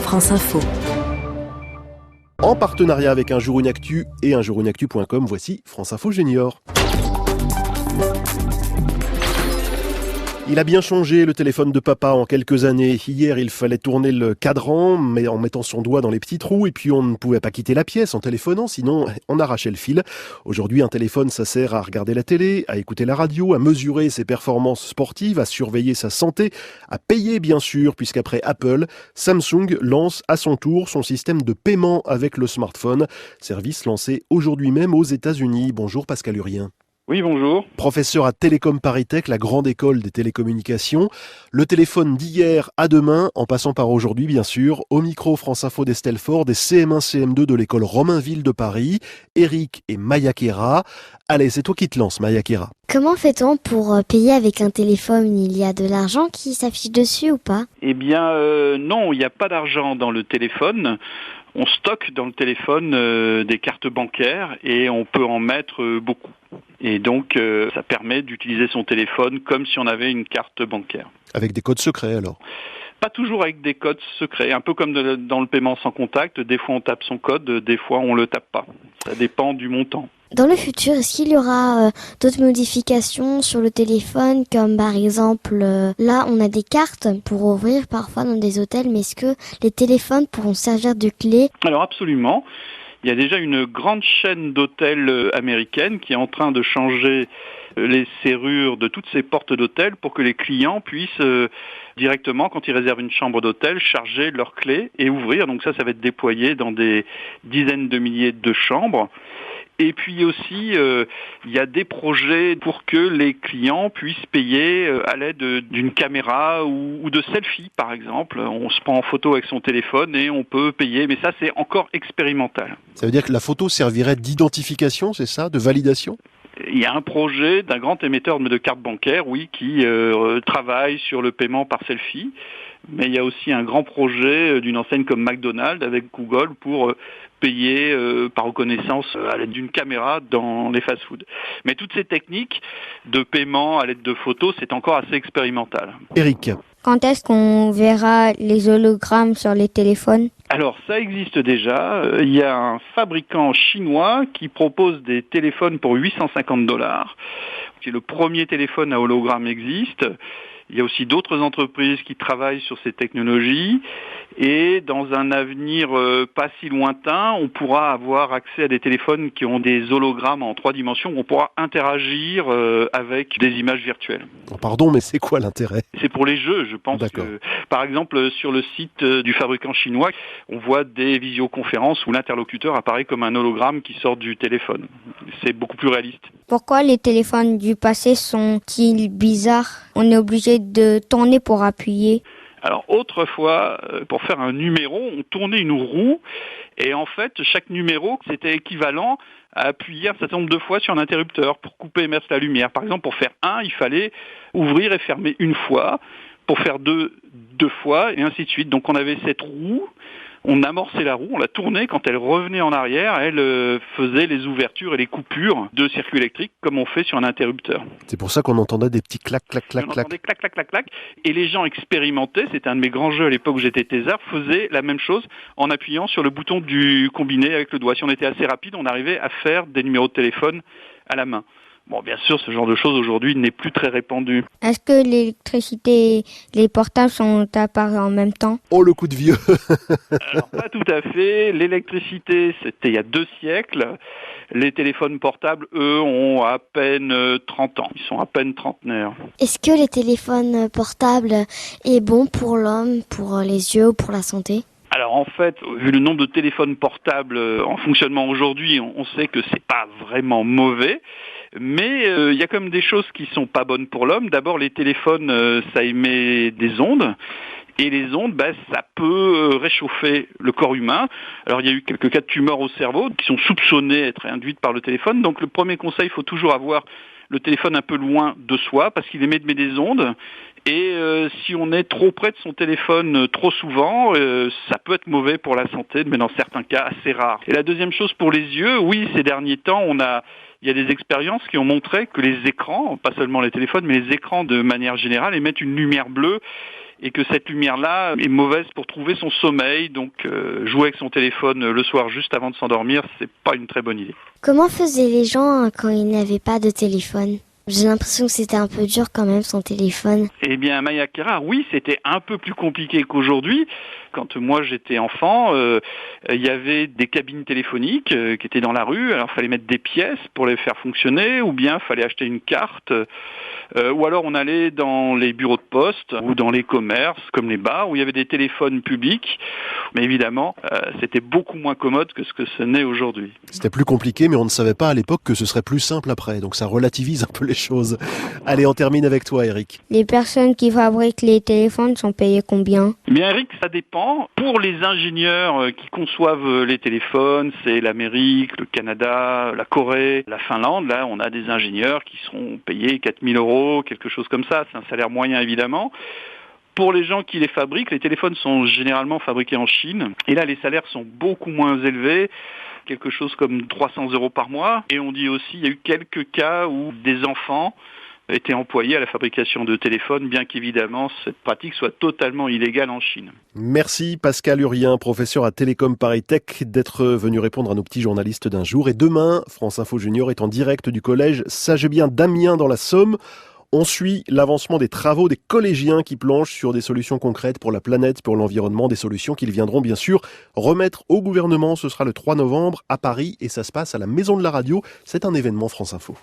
France Info. En partenariat avec Un Jour Une Actu et unjourunactu.com, voici France Info Junior. Il a bien changé le téléphone de papa en quelques années. Hier, il fallait tourner le cadran, mais en mettant son doigt dans les petits trous, et puis on ne pouvait pas quitter la pièce en téléphonant, sinon on arrachait le fil. Aujourd'hui, un téléphone, ça sert à regarder la télé, à écouter la radio, à mesurer ses performances sportives, à surveiller sa santé, à payer bien sûr, puisqu'après Apple, Samsung lance à son tour son système de paiement avec le smartphone. Service lancé aujourd'hui même aux États-Unis. Bonjour Pascal Urien. Oui, bonjour. Professeur à Télécom Paris Tech, la grande école des télécommunications. Le téléphone d'hier à demain, en passant par aujourd'hui bien sûr, au micro France Info d'Estelle Ford, des CM1, CM2 de l'école Romainville de Paris, Eric et Maya Kera. Allez, c'est toi qui te lances, Maya Kera. Comment fait-on pour payer avec un téléphone? Il y a de l'argent qui s'affiche dessus ou pas? Eh bien, non, il n'y a pas d'argent dans le téléphone. On stocke dans le téléphone des cartes bancaires et on peut en mettre beaucoup. Et donc, ça permet d'utiliser son téléphone comme si on avait une carte bancaire. Avec des codes secrets alors? Pas toujours avec des codes secrets, un peu comme dans le paiement sans contact. Des fois on tape son code, des fois on le tape pas. Ça dépend du montant. Dans le futur, est-ce qu'il y aura d'autres modifications sur le téléphone, comme par exemple, là on a des cartes pour ouvrir parfois dans des hôtels, mais est-ce que les téléphones pourront servir de clé? Alors absolument. Il y a déjà une grande chaîne d'hôtels américaine qui est en train de changer les serrures de toutes ces portes d'hôtel pour que les clients puissent directement, quand ils réservent une chambre d'hôtel, charger leurs clés et ouvrir. Donc ça va être déployé dans des dizaines de milliers de chambres. Et puis aussi, il y a des projets pour que les clients puissent payer à l'aide d'une caméra ou de selfie, par exemple. On se prend en photo avec son téléphone et on peut payer, mais ça, c'est encore expérimental. Ça veut dire que la photo servirait d'identification, c'est ça, de validation? Il y a un projet d'un grand émetteur de cartes bancaires, oui, qui travaille sur le paiement par selfie. Mais il y a aussi un grand projet d'une enseigne comme McDonald's avec Google pour payer par reconnaissance à l'aide d'une caméra dans les fast-foods. Mais toutes ces techniques de paiement à l'aide de photos, c'est encore assez expérimental. Eric. Quand est-ce qu'on verra les hologrammes sur les téléphones? Alors ça existe déjà. Il y a un fabricant chinois qui propose des téléphones pour $850. Le premier téléphone à hologramme existe. Il y a aussi d'autres entreprises qui travaillent sur ces technologies et dans un avenir pas si lointain, on pourra avoir accès à des téléphones qui ont des hologrammes en 3 dimensions. On pourra interagir avec des images virtuelles. Oh, pardon, mais c'est quoi l'intérêt? C'est pour les jeux, je pense. Que, par exemple, sur le site du fabricant chinois, on voit des visioconférences où l'interlocuteur apparaît comme un hologramme qui sort du téléphone. C'est beaucoup plus réaliste. Pourquoi les téléphones du passé sont-ils bizarres? On est obligé de tourner pour appuyer. Alors autrefois, pour faire un numéro, on tournait une roue et en fait, chaque numéro, c'était équivalent à appuyer un certain nombre de fois sur un interrupteur pour couper et mettre la lumière. Par exemple, pour faire 1, il fallait ouvrir et fermer une fois, pour faire 2 fois et ainsi de suite. Donc on avait cette roue. On amorçait la roue, on la tournait, quand elle revenait en arrière, elle faisait les ouvertures et les coupures de circuits électriques comme on fait sur un interrupteur. C'est pour ça qu'on entendait des petits clac, clac, clac, on clac. entendait clac, clac, clac, clac. Et les gens expérimentaient, c'était un de mes grands jeux à l'époque où j'étais thésard, faisaient la même chose en appuyant sur le bouton du combiné avec le doigt. Si on était assez rapide, on arrivait à faire des numéros de téléphone à la main. Bon, bien sûr, ce genre de choses aujourd'hui n'est plus très répandu. Est-ce que l'électricité et les portables sont apparus en même temps? Oh, le coup de vieux. Alors, pas tout à fait. L'électricité, c'était il y a 2 siècles. Les téléphones portables, eux, ont à peine 30 ans. Ils sont à peine trentenaires. Est-ce que les téléphones portables est bon pour l'homme, pour les yeux ou pour la santé? Alors en fait, vu le nombre de téléphones portables en fonctionnement aujourd'hui, on sait que c'est pas vraiment mauvais. Mais il y a quand même des choses qui sont pas bonnes pour l'homme. D'abord, les téléphones, ça émet des ondes. Et les ondes, ça peut réchauffer le corps humain. Alors il y a eu quelques cas de tumeurs au cerveau qui sont soupçonnés être induites par le téléphone. Donc le premier conseil, il faut toujours avoir le téléphone un peu loin de soi parce qu'il émet des ondes. Et si on est trop près de son téléphone trop souvent, ça peut être mauvais pour la santé, mais dans certains cas assez rares. Et la deuxième chose pour les yeux, oui, ces derniers temps, il y a des expériences qui ont montré que les écrans, pas seulement les téléphones, mais les écrans de manière générale, émettent une lumière bleue. et que cette lumière-là est mauvaise pour trouver son sommeil. Donc jouer avec son téléphone le soir juste avant de s'endormir, c'est pas une très bonne idée. Comment faisaient les gens quand ils n'avaient pas de téléphone ? J'ai l'impression que c'était un peu dur quand même, son téléphone. Eh bien, Maya Kira, oui, c'était un peu plus compliqué qu'aujourd'hui. Quand moi j'étais enfant, il y avait des cabines téléphoniques qui étaient dans la rue. Alors, il fallait mettre des pièces pour les faire fonctionner, ou bien il fallait acheter une carte. Ou alors, on allait dans les bureaux de poste ou dans les commerces, comme les bars, où il y avait des téléphones publics. Mais évidemment, c'était beaucoup moins commode que ce n'est aujourd'hui. C'était plus compliqué, mais on ne savait pas à l'époque que ce serait plus simple après. Donc ça relativise un peu les choses. Allez, on termine avec toi, Eric. Les personnes qui fabriquent les téléphones sont payées combien ? Eh bien, Eric, ça dépend. Pour les ingénieurs qui conçoivent les téléphones, c'est l'Amérique, le Canada, la Corée, la Finlande. Là, on a des ingénieurs qui seront payés 4 000 €, quelque chose comme ça. C'est un salaire moyen, évidemment. Pour les gens qui les fabriquent, les téléphones sont généralement fabriqués en Chine. Et là, les salaires sont beaucoup moins élevés, quelque chose comme 300 € par mois. Et on dit aussi, il y a eu quelques cas où des enfants étaient employés à la fabrication de téléphones, bien qu'évidemment, cette pratique soit totalement illégale en Chine. Merci Pascal Urien, professeur à Télécom Paris Tech, d'être venu répondre à nos petits journalistes d'un jour. Et demain, France Info Junior est en direct du collège Sagebien d'Amiens dans la Somme. On suit l'avancement des travaux des collégiens qui planchent sur des solutions concrètes pour la planète, pour l'environnement, des solutions qu'ils viendront bien sûr remettre au gouvernement. Ce sera le 3 novembre à Paris et ça se passe à la Maison de la Radio. C'est un événement France Info.